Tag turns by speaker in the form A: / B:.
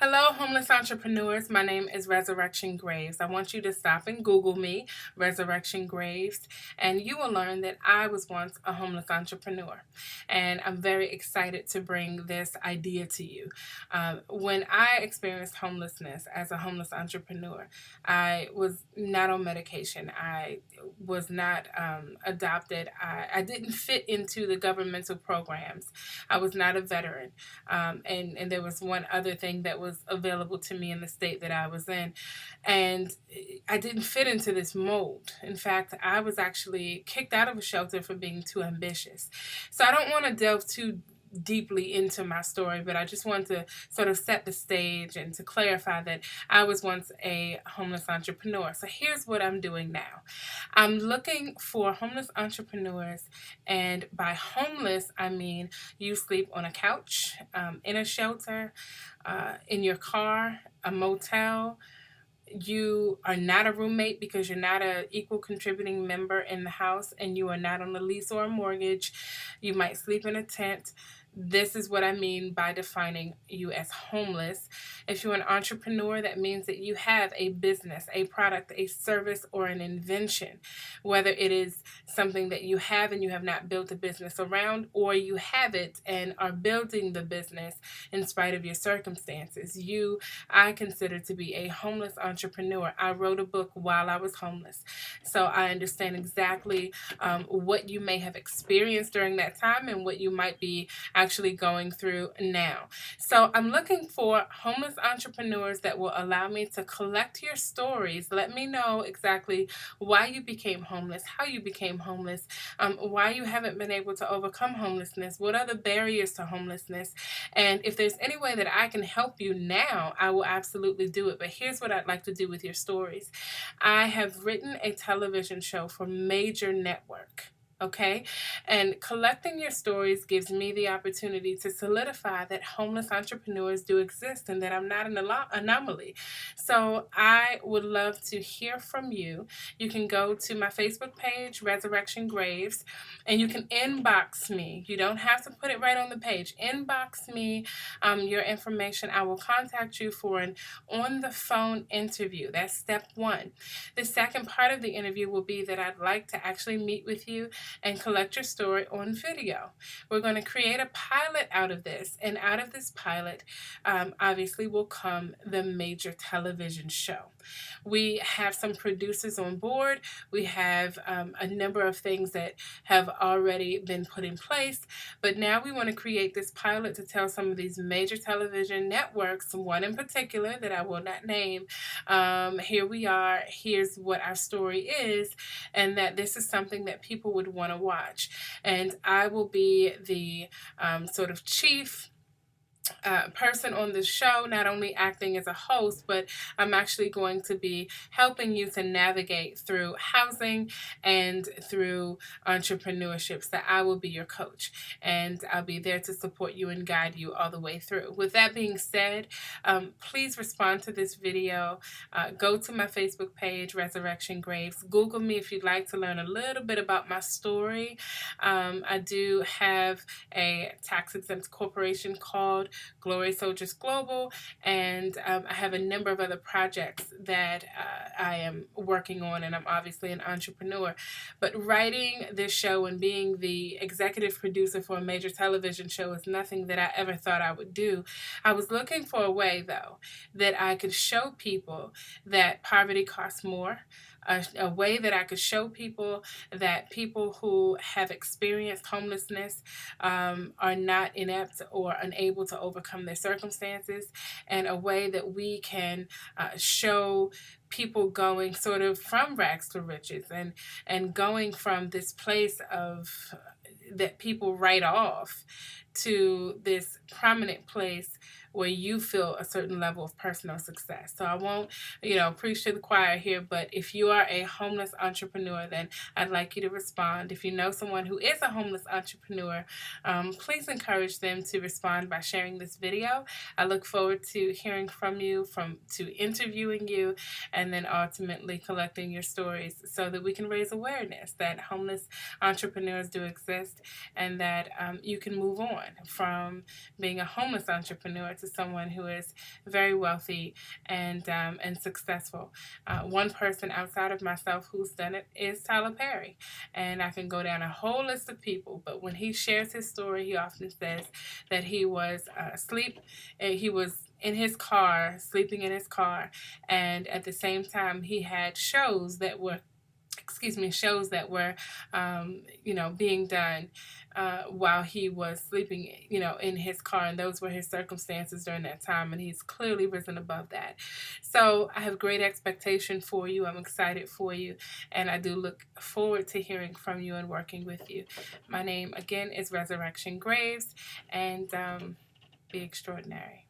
A: Hello, homeless entrepreneurs. My name is Resurrection Graves. I want you to stop and Google me, Resurrection Graves, and you will learn that I was once a homeless entrepreneur. And I'm very excited to bring this idea to you. When I experienced homelessness as a homeless entrepreneur, I was not on medication. I was not adopted. I didn't fit into the governmental programs. I was not a veteran. And there was one other thing that was available to me in the state that I was in. And I didn't fit into this mold. In fact, I was actually kicked out of a shelter for being too ambitious. So I don't want to delve too deeply into my story, but I just want to sort of set the stage and to clarify that I was once a homeless entrepreneur. So here's what I'm doing now. I'm looking for homeless entrepreneurs, and by homeless, I mean you sleep on a couch, in a shelter, in your car, a motel. You are not a roommate because you're not an equal contributing member in the house, and you are not on a lease or a mortgage. You might sleep in a tent. This is what I mean by defining you as homeless. If you're an entrepreneur, that means that you have a business, a product, a service, or an invention, whether it is something that you have and you have not built a business around, or you have it and are building the business in spite of your circumstances. I consider to be a homeless entrepreneur. I wrote a book while I was homeless, so I understand exactly what you may have experienced during that time and what you might be actually going through now. So I'm looking for homeless entrepreneurs that will allow me to collect your stories. Let me know exactly why you became homeless, how you became homeless, why you haven't been able to overcome homelessness, what are the barriers to homelessness, and if there's any way that I can help you now, I will absolutely do it. But here's what I'd like to do with your stories. I have written a television show for major network. Okay, and collecting your stories gives me the opportunity to solidify that homeless entrepreneurs do exist and that I'm not an anomaly. So I would love to hear from you. You can go to my Facebook page, Resurrection Graves, and you can inbox me. You don't have to put it right on the page. Inbox me your information. I will contact you for an on the phone interview. That's step one. The second part of the interview will be that I'd like to actually meet with you and collect your story on video. We're going to create a pilot out of this, and out of this pilot, obviously, will come the major television show. We have some producers on board. We have a number of things that have already been put in place, but now we want to create this pilot to tell some of these major television networks, one in particular that I will not name, here we are, here's what our story is, and that this is something that people would want to watch. And I will be the sort of chief person on the show, not only acting as a host, but I'm actually going to be helping you to navigate through housing and through entrepreneurship. So I will be your coach, and I'll be there to support you and guide you all the way through. With that being said, please respond to this video. Go to my Facebook page, Resurrection Graves. Google me if you'd like to learn a little bit about my story. I do have a tax-exempt corporation called Glory Soldiers Global, and I have a number of other projects that I am working on, and I'm obviously an entrepreneur. But writing this show and being the executive producer for a major television show is nothing that I ever thought I would do. I was looking for a way, though, that I could show people that poverty costs more, a way that I could show people that people who have experienced homelessness are not inept or unable to overcome their circumstances, and a way that we can show people going sort of from rags to riches and going from this place of that people write off to this prominent place where you feel a certain level of personal success. So I won't, preach to the choir here, but if you are a homeless entrepreneur, then I'd like you to respond. If you know someone who is a homeless entrepreneur, please encourage them to respond by sharing this video. I look forward to hearing from you, to interviewing you, and then ultimately collecting your stories so that we can raise awareness that homeless entrepreneurs do exist, and that you can move on from being a homeless entrepreneur to someone who is very wealthy and successful. One person outside of myself who's done it is Tyler Perry, and I can go down a whole list of people. But when he shares his story, he often says that he was asleep. He was in his car, sleeping in his car, and at the same time he had shows that were being done while he was sleeping, in his car, and those were his circumstances during that time, and he's clearly risen above that. So I have great expectation for you. I'm excited for you, and I do look forward to hearing from you and working with you. My name again is Resurrection Graves, and be extraordinary.